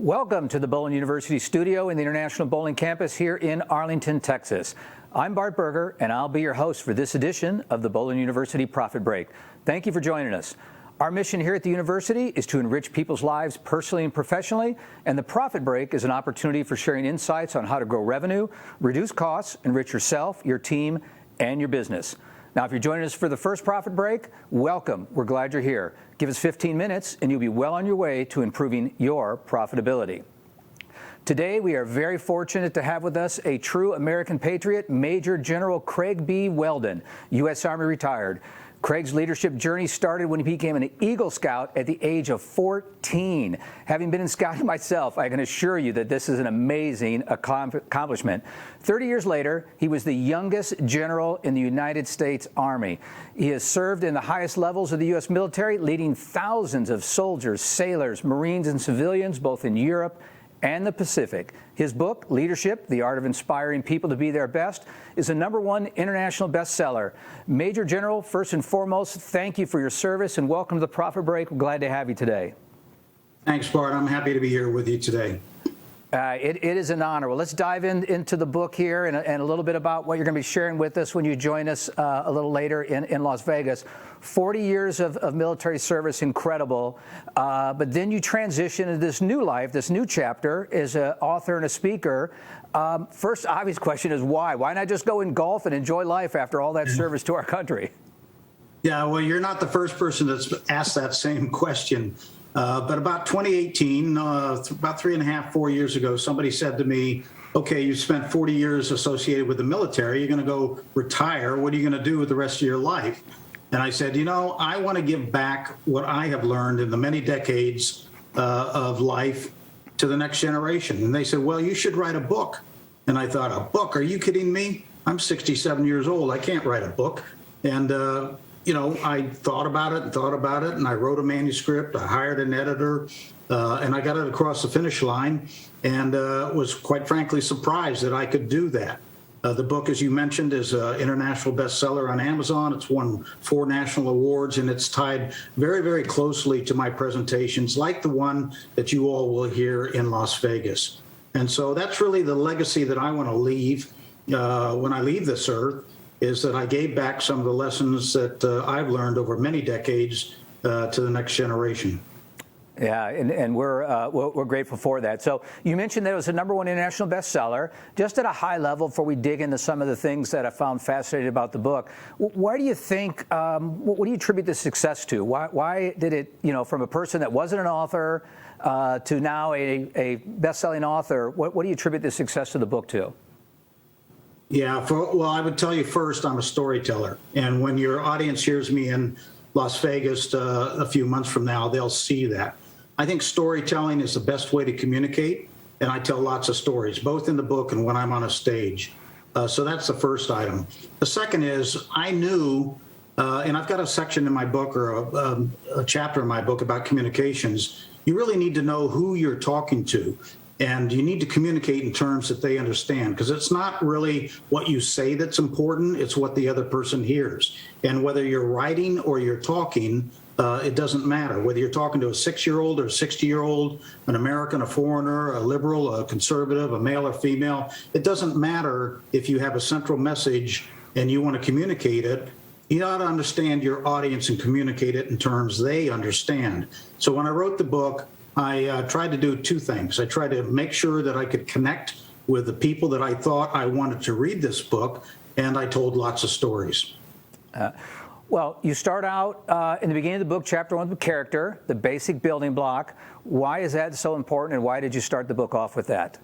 Welcome to the Whelden University studio in the International Bowling Campus here in Arlington, Texas. I'm Bart Berger, and I'll be your host for this edition of the Whelden University Profit Break. Thank you for joining us. Our mission here at the university is to enrich people's lives personally and professionally, and the Profit Break is an opportunity for sharing insights on how to grow revenue, reduce costs, enrich yourself, your team, and your business. Now, if you're joining us for the first Profit Break, welcome. We're glad you're here. Give us 15 minutes, and you'll be well on your way to improving your profitability. Today, we are very fortunate to have with us a true American patriot, Major General Craig B. Whelden, U.S. Army retired. Craig's leadership journey started when he became an Eagle Scout at the age of 14. Having been in scouting myself, I can assure you that this is an amazing accomplishment. 30 years later, he was the youngest general in the United States Army. He has served in the highest levels of the U.S. military, leading thousands of soldiers, sailors, Marines, and civilians, both in Europe and the Pacific. His book, Leadership, The Art of Inspiring People to Be Their Best, is a #1 international bestseller. Major General, first and foremost, thank you for your service and welcome to the Profit Break. We're glad to have you today. Thanks, Bart. I'm happy to be here with you today. It is an honor. Well, let's dive into the book here and a little bit about what you're going to be sharing with us when you join us a little later in Las Vegas. 40 years of military service, incredible. But then you transition into this new life, this new chapter as an author and a speaker. First obvious question is why? Why not just go and golf and enjoy life after all that service to our country? Yeah, well, you're not the first person that's asked that same question. But about 2018, about 3.5, 4 years ago, somebody said to me, okay, you spent 40 years associated with the military. You're going to go retire. What are you going to do with the rest of your life? And I said, you know, I want to give back what I have learned in the many decades of life to the next generation. And they said, well, you should write a book. And I thought, a book? Are you kidding me? I'm 67 years old. I can't write a book. And you know, I thought about it, and I wrote a manuscript. I hired an editor, and I got it across the finish line, and was quite frankly surprised that I could do that. The book, as you mentioned, is an international bestseller on Amazon. It's won 4 national awards, and it's tied very, very closely to my presentations, like the one that you all will hear in Las Vegas. And so that's really the legacy that I want to leave when I leave this earth, is that I gave back some of the lessons that I've learned over many decades to the next generation. Yeah, and we're grateful for that. So you mentioned that it was a #1 international bestseller. Just at a high level, before we dig into some of the things that I found fascinating about the book, why do you think? What do you attribute the success to? Why did it, you know, from a person that wasn't an author to now a best-selling author? What do you attribute the success of the book to? Yeah, well, I would tell you first, I'm a storyteller. And when your audience hears me in Las Vegas a few months from now, they'll see that. I think storytelling is the best way to communicate, and I tell lots of stories, both in the book and when I'm on a stage. So that's the first item. The second is I knew, and I've got a section in my book or a chapter in my book about communications, you really need to know who you're talking to. And you need to communicate in terms that they understand, because it's not really what you say that's important, it's what the other person hears. And whether you're writing or you're talking, it doesn't matter. Whether you're talking to a 6-year-old or a 60-year-old, an American, a foreigner, a liberal, a conservative, a male or female, it doesn't matter if you have a central message and you want to communicate it. You ought to understand your audience and communicate it in terms they understand. So when I wrote the book, I tried to do 2 things. I tried to make sure that I could connect with the people that I thought I wanted to read this book, and I told lots of stories. Well, you start out in the beginning of the book, chapter 1, with character, the basic building block. Why is that so important, and why did you start the book off with that?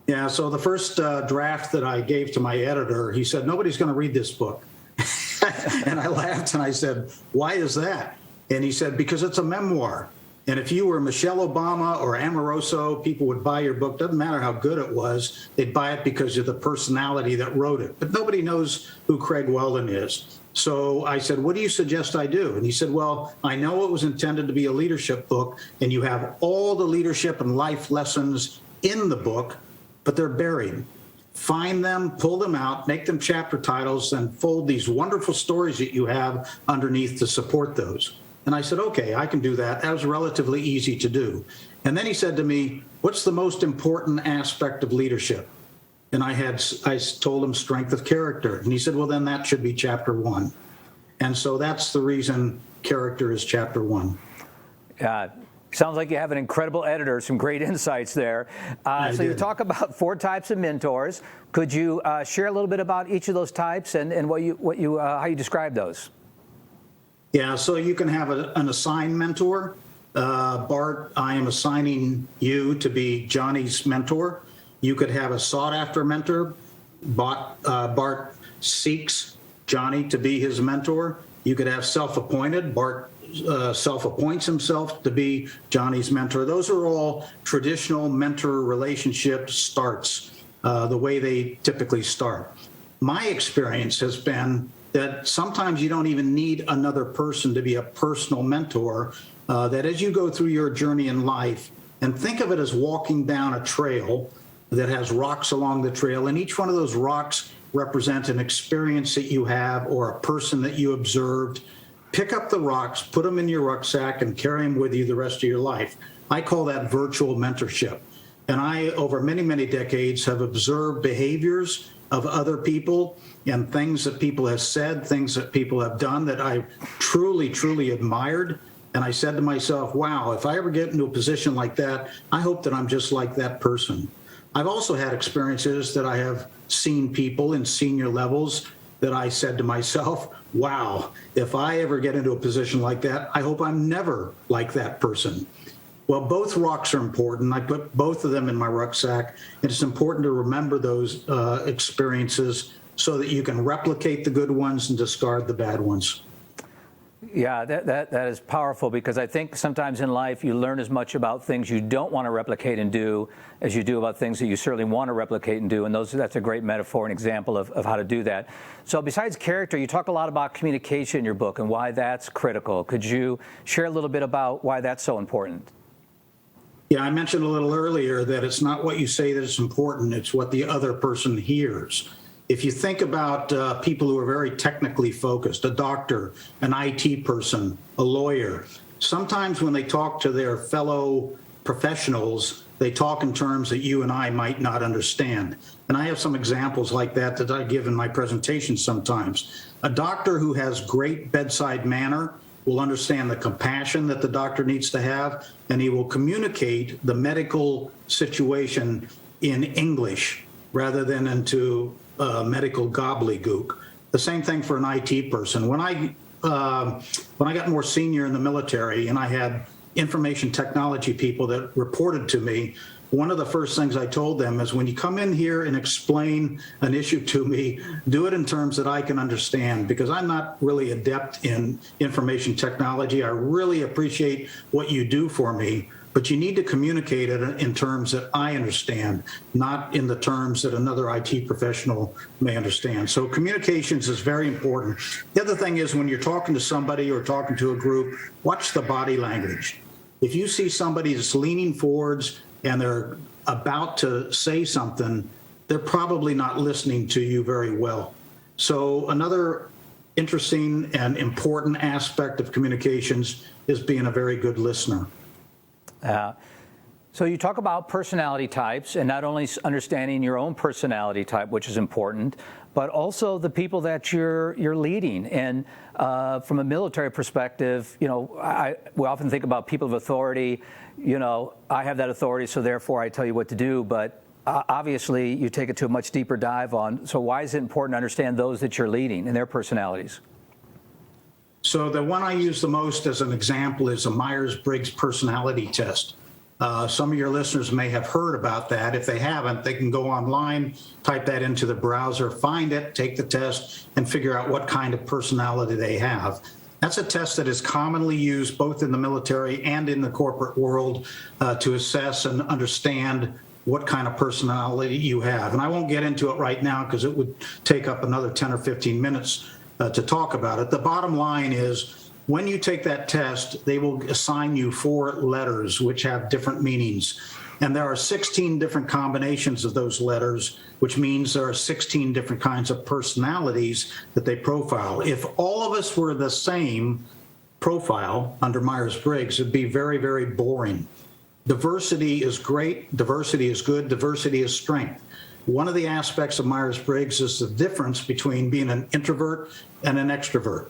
Yeah, so the first draft that I gave to my editor, he said, nobody's going to read this book. And I laughed, and I said, why is that? And he said, because it's a memoir. And if you were Michelle Obama or Amoroso, people would buy your book. Doesn't matter how good it was. They'd buy it because of the personality that wrote it. But nobody knows who Craig Whelden is. So I said, what do you suggest I do? And he said, well, I know it was intended to be a leadership book, and you have all the leadership and life lessons in the book, but they're buried. Find them, pull them out, make them chapter titles, and fold these wonderful stories that you have underneath to support those. And I said, okay, I can do that. That was relatively easy to do. And then he said to me, what's the most important aspect of leadership? And I told him strength of character. And he said, well, then that should be chapter 1. And so that's the reason character is chapter 1. Sounds like you have an incredible editor, some great insights there. So you talk about 4 types of mentors. Could you share a little bit about each of those types and how you describe those? Yeah, so you can have an assigned mentor. Bart, I am assigning you to be Johnny's mentor. You could have a sought-after mentor. Bart seeks Johnny to be his mentor. You could have self-appointed. Bart self-appoints himself to be Johnny's mentor. Those are all traditional mentor relationship starts, the way they typically start. My experience has been that sometimes you don't even need another person to be a personal mentor, that as you go through your journey in life, and think of it as walking down a trail that has rocks along the trail, and each one of those rocks represent an experience that you have or a person that you observed. Pick up the rocks, put them in your rucksack, and carry them with you the rest of your life. I call that virtual mentorship. And I, over many, many decades, have observed behaviors of other people and things that people have said, things that people have done that I truly, truly admired. And I said to myself, wow, if I ever get into a position like that, I hope that I'm just like that person. I've also had experiences that I have seen people in senior levels that I said to myself, wow, if I ever get into a position like that, I hope I'm never like that person. Well, both rocks are important. I put both of them in my rucksack, and it's important to remember those experiences so that you can replicate the good ones and discard the bad ones. Yeah, that is powerful, because I think sometimes in life you learn as much about things you don't want to replicate and do as you do about things that you certainly want to replicate and do, and that's a great metaphor and example of how to do that. So besides character, you talk a lot about communication in your book and why that's critical. Could you share a little bit about why that's so important? Yeah, I mentioned a little earlier that it's not what you say that is important, it's what the other person hears. If you think about people who are very technically focused, a doctor, an IT person, a lawyer, sometimes when they talk to their fellow professionals, they talk in terms that you and I might not understand. And I have some examples like that I give in my presentation sometimes. A doctor who has great bedside manner will understand the compassion that the doctor needs to have, and he will communicate the medical situation in English rather than into medical gobbledygook. The same thing for an IT person. When I got more senior in the military and I had information technology people that reported to me, one of the first things I told them is, when you come in here and explain an issue to me, do it in terms that I can understand, because I'm not really adept in information technology. I really appreciate what you do for me, but you need to communicate it in terms that I understand, not in the terms that another IT professional may understand. So communications is very important. The other thing is, when you're talking to somebody or talking to a group, watch the body language. If you see somebody that's leaning forwards and they're about to say something, they're probably not listening to you very well. So another interesting and important aspect of communications is being a very good listener. So you talk about personality types, and not only understanding your own personality type, which is important, but also the people that you're leading. And from a military perspective, we often think about people of authority. I have that authority, so therefore I tell you what to do. But obviously, you take it to a much deeper dive on. So why is it important to understand those that you're leading and their personalities? So the one I use the most as an example is a Myers-Briggs personality test. Some of your listeners may have heard about that. If they haven't, they can go online, type that into the browser, find it, take the test, and figure out what kind of personality they have. That's a test that is commonly used both in the military and in the corporate world to assess and understand what kind of personality you have. And I won't get into it right now because it would take up another 10 or 15 minutes to talk about it. The bottom line is, when you take that test, they will assign you 4 letters which have different meanings. And there are 16 different combinations of those letters, which means there are 16 different kinds of personalities that they profile. If all of us were the same profile under Myers-Briggs, it'd be very, very boring. Diversity is great. Diversity is good. Diversity is strength. One of the aspects of Myers-Briggs is the difference between being an introvert and an extrovert.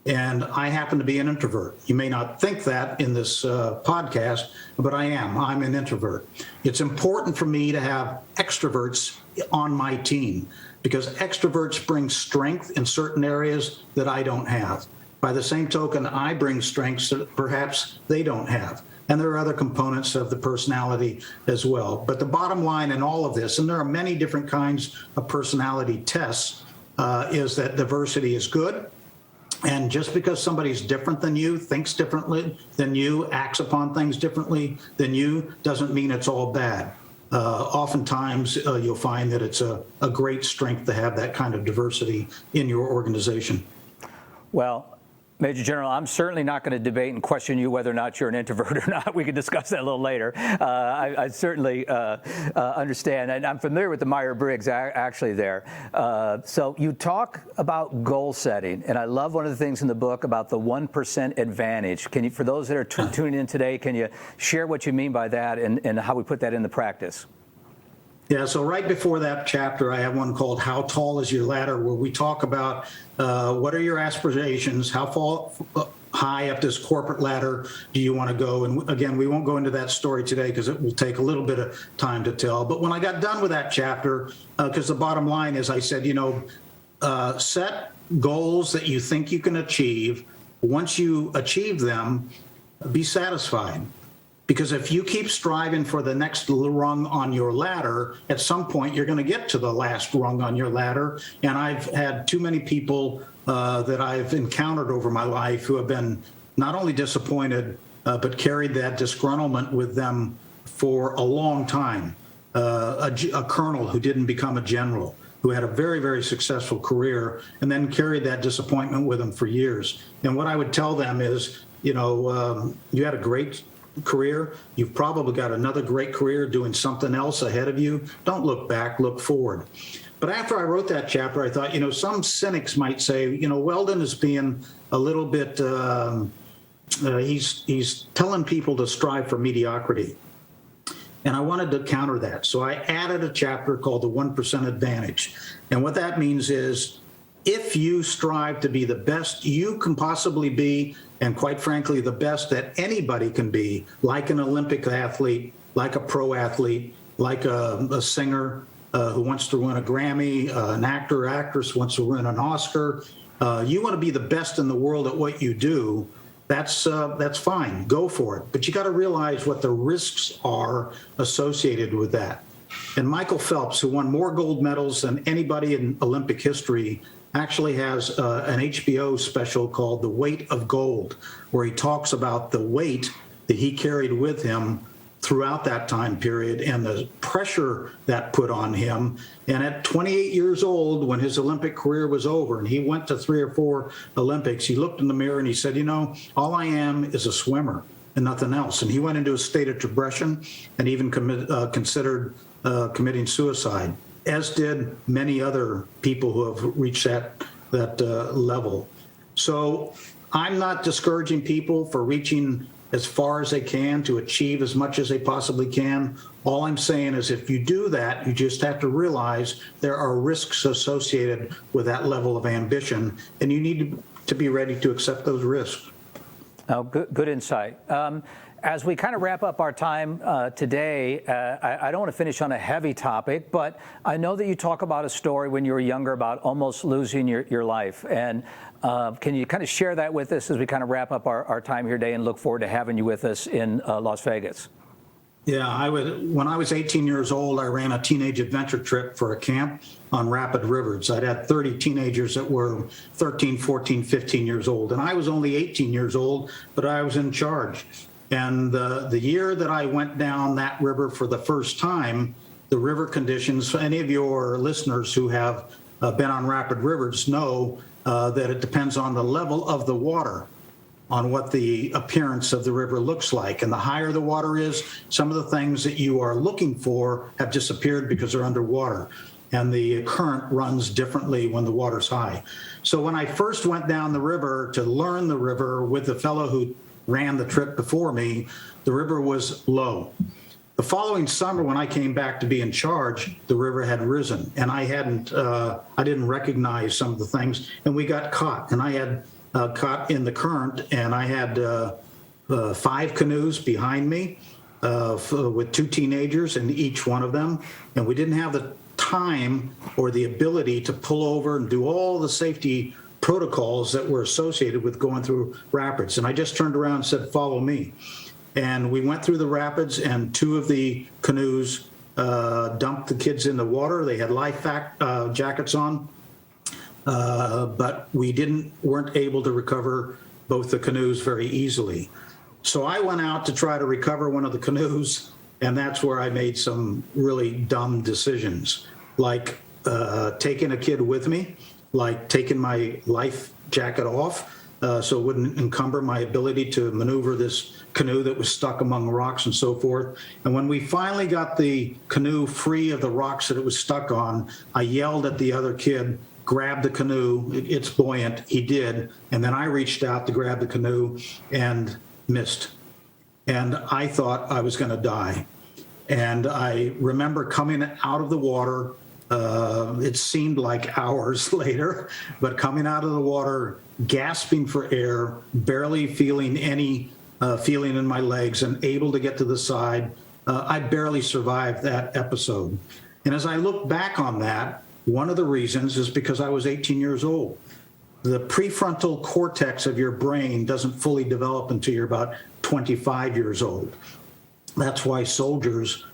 And I happen to be an introvert. You may not think that in this podcast, but I am. I'm an introvert. It's important for me to have extroverts on my team because extroverts bring strength in certain areas that I don't have. By the same token, I bring strengths that perhaps they don't have. And there are other components of the personality as well. But the bottom line in all of this, and there are many different kinds of personality tests, is that diversity is good. And just because somebody's different than you, thinks differently than you, acts upon things differently than you, doesn't mean it's all bad. Oftentimes, you'll find that it's a great strength to have that kind of diversity in your organization. Well, Major General, I'm certainly not going to debate and question you whether or not you're an introvert or not. We can discuss that a little later. I certainly understand, and I'm familiar with the Myers-Briggs actually there. So you talk about goal setting, and I love one of the things in the book about the 1% advantage. Can you, for those that are tuning in today, can you share what you mean by that and how we put that into practice? Yeah, so right before that chapter, I have one called How Tall is Your Ladder, where we talk about what are your aspirations, how high up this corporate ladder do you want to go? And again, we won't go into that story today because it will take a little bit of time to tell. But when I got done with that chapter, because the bottom line is I said, set goals that you think you can achieve. Once you achieve them, be satisfied. Because if you keep striving for the next rung on your ladder, at some point you're going to get to the last rung on your ladder. And I've had too many people that I've encountered over my life who have been not only disappointed, but carried that disgruntlement with them for a long time. A colonel who didn't become a general, who had a very, very successful career, and then carried that disappointment with him for years. And what I would tell them is, you had a great career. You've probably got another great career doing something else ahead of you. Don't look back, look forward. But after I wrote that chapter, I thought, some cynics might say, Whelden is being a little bit, he's telling people to strive for mediocrity. And I wanted to counter that. So I added a chapter called The 1% Advantage. And what that means is, if you strive to be the best you can possibly be, and quite frankly, the best that anybody can be, like an Olympic athlete, like a pro athlete, like a singer who wants to win a Grammy, an actor or actress wants to win an Oscar, you want to be the best in the world at what you do, that's fine. Go for it. But you got to realize what the risks are associated with that. And Michael Phelps, who won more gold medals than anybody in Olympic history, actually has an HBO special called The Weight of Gold, where he talks about the weight that he carried with him throughout that time period and the pressure that put on him. And at 28 years old, when his Olympic career was over and he went to 3 or 4 Olympics, he looked in the mirror and he said, all I am is a swimmer and nothing else. And he went into a state of depression and even considered committing suicide, as did many other people who have reached that level. So I'm not discouraging people for reaching as far as they can to achieve as much as they possibly can. All I'm saying is if you do that, you just have to realize there are risks associated with that level of ambition, and you need to be ready to accept those risks. Oh, good insight. As we kind of wrap up our time today, I don't want to finish on a heavy topic, but I know that you talk about a story when you were younger about almost losing your life. And can you kind of share that with us as we kind of wrap up our time here today and look forward to having you with us in Las Vegas? Yeah, when I was 18 years old, I ran a teenage adventure trip for a camp on Rapid Rivers. I'd had 30 teenagers that were 13, 14, 15 years old. And I was only 18 years old, but I was in charge. And the year that I went down that river for the first time, the river conditions, any of your listeners who have been on Rapid Rivers know that it depends on the level of the water, on what the appearance of the river looks like. And the higher the water is, some of the things that you are looking for have disappeared because they're underwater. and the current runs differently when the water's high. So when I first went down the river to learn the river with the fellow who ran the trip before me, the river was low. The following summer, when I came back to be in charge, the river had risen, and I didn't recognize some of the things, and we got caught. And I had caught in the current, and I had 5 canoes behind me with 2 teenagers in each one of them, and we didn't have the time or the ability to pull over and do all the safety protocols that were associated with going through rapids. And I just turned around and said, "Follow me." And we went through the rapids, and 2 of the canoes dumped the kids in the water. They had life jackets on, but we weren't able to recover both the canoes very easily. So I went out to try to recover one of the canoes, and that's where I made some really dumb decisions, like taking a kid with me, like taking my life jacket off, so it wouldn't encumber my ability to maneuver this canoe that was stuck among rocks and so forth. And when we finally got the canoe free of the rocks that it was stuck on, I yelled at the other kid, "Grab the canoe, it's buoyant." He did. And then I reached out to grab the canoe and missed. And I thought I was going to die. And I remember coming out of the water. It seemed like hours later, but coming out of the water, gasping for air, barely feeling any feeling in my legs, and able to get to the side. I barely survived that episode. And as I look back on that, one of the reasons is because I was 18 years old. The prefrontal cortex of your brain doesn't fully develop until you're about 25 years old. That's why soldiers,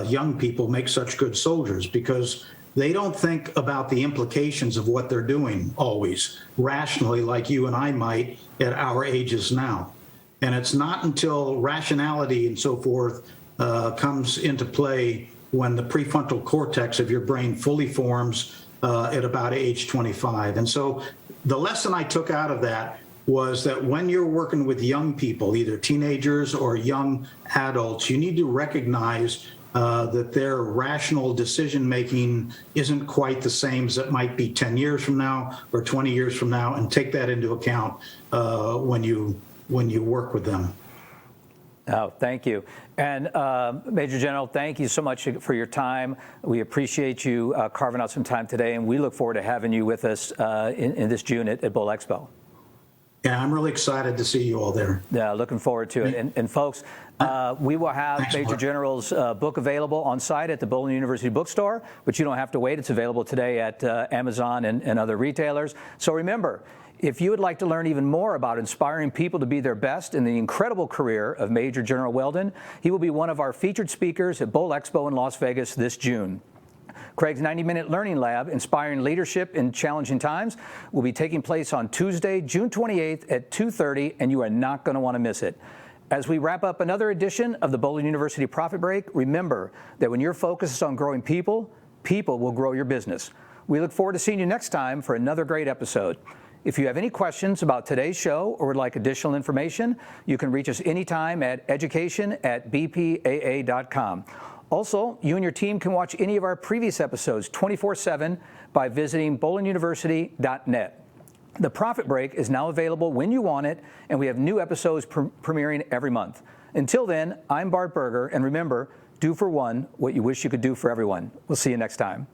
young people, make such good soldiers, because they don't think about the implications of what they're doing always rationally, like you and I might at our ages now. And it's not until rationality and so forth comes into play when the prefrontal cortex of your brain fully forms at about age 25. And so the lesson I took out of that was that when you're working with young people, either teenagers or young adults, you need to recognize that their rational decision-making isn't quite the same as it might be 10 years from now or 20 years from now, and take that into account when you work with them. Oh, thank you. And Major General, thank you so much for your time. We appreciate you carving out some time today, and we look forward to having you with us in this June at Bowl Expo. Yeah, I'm really excited to see you all there. Yeah, looking forward to it. And folks, we will have Major General's book available on site at the Whelden University bookstore, but you don't have to wait. It's available today at Amazon and other retailers. So remember, if you would like to learn even more about inspiring people to be their best in the incredible career of Major General Whelden, he will be one of our featured speakers at Bowl Expo in Las Vegas this June. Craig's 90-minute learning lab, Inspiring Leadership in Challenging Times, will be taking place on Tuesday, June 28th at 2:30, and you are not going to want to miss it. As we wrap up another edition of the Whelden University Profit Break, remember that when your focus is on growing people, people will grow your business. We look forward to seeing you next time for another great episode. If you have any questions about today's show or would like additional information, you can reach us anytime at education@bpaa.com. Also, you and your team can watch any of our previous episodes 24/7 by visiting bowlinuniversity.net. The Profit Break is now available when you want it, and we have new episodes premiering every month. Until then, I'm Bart Berger, and remember, do for one what you wish you could do for everyone. We'll see you next time.